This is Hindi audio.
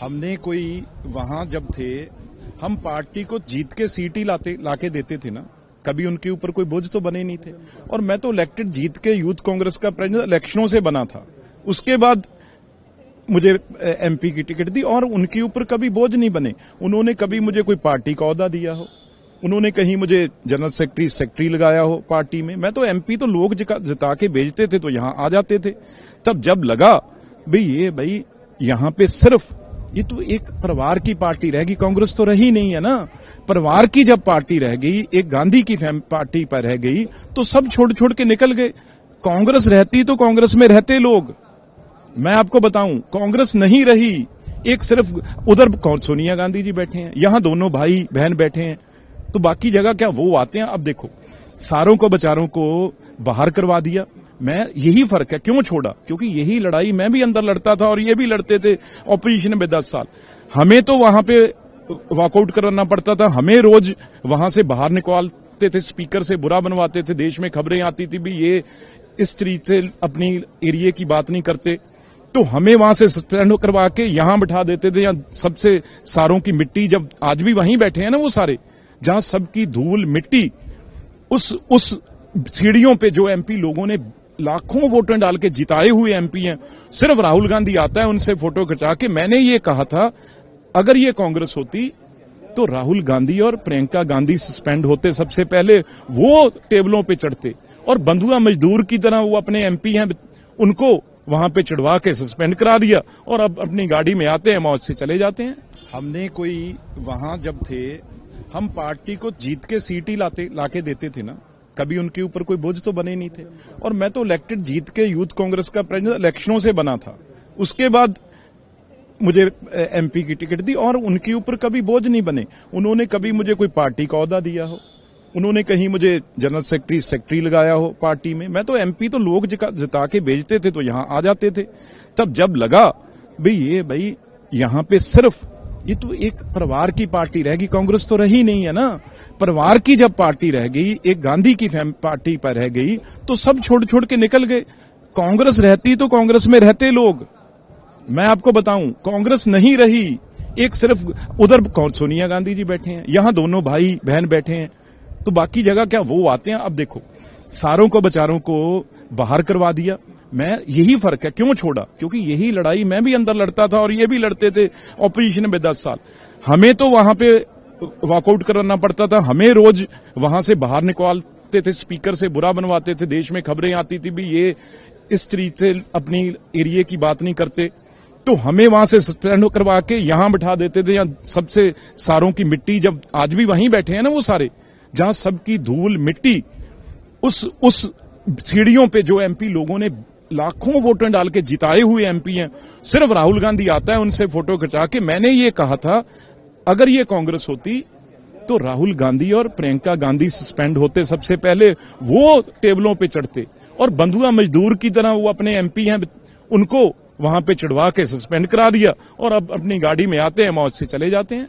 हमने कोई वहां जब थे, हम पार्टी को जीत के सीट ही लाके देते थे ना, कभी उनके ऊपर कोई बोझ तो बने नहीं थे। और मैं तो इलेक्टेड जीत के यूथ कांग्रेस का प्रेसिडेंट इलेक्शनों से बना था, उसके बाद मुझे एमपी की टिकट दी और उनके ऊपर कभी बोझ नहीं बने। उन्होंने कभी मुझे कोई पार्टी का ओहदा दिया हो, उन्होंने कहीं मुझे जनरल सेक्रेटरी लगाया हो पार्टी में। मैं तो एमपी तो लोग जिता के भेजते थे तो यहां आ जाते थे। तब जब लगा भाई यहां पे सिर्फ ये तो एक परिवार की पार्टी रहेगी, कांग्रेस तो रही नहीं है ना। परिवार की जब पार्टी रह गई, एक गांधी की पार्टी पर रह गई, तो सब छोड़ छोड़ के निकल गए। कांग्रेस रहती तो कांग्रेस में रहते लोग। मैं आपको बताऊं, कांग्रेस नहीं रही। एक सिर्फ उधर सोनिया गांधी जी बैठे हैं, यहां दोनों भाई बहन बैठे हैं, तो बाकी जगह क्या वो आते हैं। अब देखो, सारों को बेचारों को बाहर करवा दिया। मैं यही फर्क है, क्यों छोड़ा? क्योंकि यही लड़ाई मैं भी अंदर लड़ता था और ये भी लड़ते थे ऑपोजिशन में 10 साल। हमें तो वहां पे वॉकआउट करना पड़ता था, हमें रोज वहां से बाहर निकालते थे, स्पीकर से बुरा बनवाते थे, देश में खबरें आती थी भी ये इस तरीके से अपनी एरिया की बात नहीं करते, तो हमें वहां से सस्पेंड करवा के यहां बिठा देते थे। या सबसे सारों की मिट्टी, जब आज भी वहीं बैठे हैं ना वो सारे, जहां सबकी धूल मिट्टी, उस सीढ़ियों पे जो एमपी लोगों ने लाखों वोटर डाल के जिताए हुए एमपी हैं, सिर्फ राहुल गांधी आता है उनसे फोटो खिंचा के। मैंने ये कहा था, अगर ये कांग्रेस होती तो राहुल गांधी और प्रियंका गांधी सस्पेंड होते सबसे पहले, वो टेबलों पे चढ़ते। और बंधुआ मजदूर की तरह वो अपने एमपी हैं, उनको वहां पे चढ़वा के सस्पेंड करा दिया और अब अपनी गाड़ी में आते हैं, मौज से चले जाते हैं। हमने कोई वहां जब थे, हम पार्टी को जीत के सीट ही लाके देते थे ना, कभी उनके ऊपर कोई बोझ तो बने नहीं थे। और मैं तो इलेक्टेड जीत के यूथ कांग्रेस का प्रेसिडेंट इलेक्शनों से बना था, उसके बाद मुझे एमपी की टिकट दी और उनके ऊपर कभी बोझ नहीं बने। उन्होंने कभी मुझे कोई पार्टी का ओहदा दिया हो, उन्होंने कहीं मुझे जनरल सेक्रेटरी लगाया हो पार्टी में। मैं तो एमपी तो लोग जिता के भेजते थे तो यहां आ जाते थे। तब जब लगा भाई यहां पे सिर्फ ये तो एक परिवार की पार्टी रहेगी, कांग्रेस तो रही नहीं है ना। परिवार की जब पार्टी रह गई, एक गांधी की पार्टी पर रह गई, तो सब छोड़ छोड़ के निकल गए। कांग्रेस रहती तो कांग्रेस में रहते लोग। मैं आपको बताऊं, कांग्रेस नहीं रही। एक सिर्फ उधर सोनिया गांधी जी बैठे हैं, यहां दोनों भाई बहन बैठे हैं, तो बाकी जगह क्या वो आते हैं। अब देखो, सारों को बेचारों को बाहर करवा दिया। मैं यही फर्क है, क्यों छोड़ा? क्योंकि यही लड़ाई मैं भी अंदर लड़ता था और ये भी लड़ते थे ऑपोजिशन में 10 साल। हमें तो वहां पे वॉकआउट करना पड़ता था, हमें रोज वहां से बाहर निकालते थे, स्पीकर से बुरा बनवाते थे, देश में खबरें आती थी भी ये इस तरीके से अपनी एरिया की बात नहीं करते, तो हमें वहां से सस्पेंड करवा के यहां बिठा देते थे। या सबसे सारों की मिट्टी, जब आज भी वहीं बैठे हैं ना वो सारे, जहां सबकी धूल मिट्टी, उस सीढ़ियों पे जो एमपी लोगों ने लाखों वोटर डाल के जिताए हुए एमपी हैं, सिर्फ राहुल गांधी आता है उनसे फोटो खिंचा के। मैंने ये कहा था, अगर ये कांग्रेस होती तो राहुल गांधी और प्रियंका गांधी सस्पेंड होते सबसे पहले, वो टेबलों पे चढ़ते। और बंधुआ मजदूर की तरह वो अपने एमपी हैं, उनको वहां पे चढ़वा के सस्पेंड करा दिया और अब अपनी गाड़ी में आते हैं, मौज से चले जाते हैं।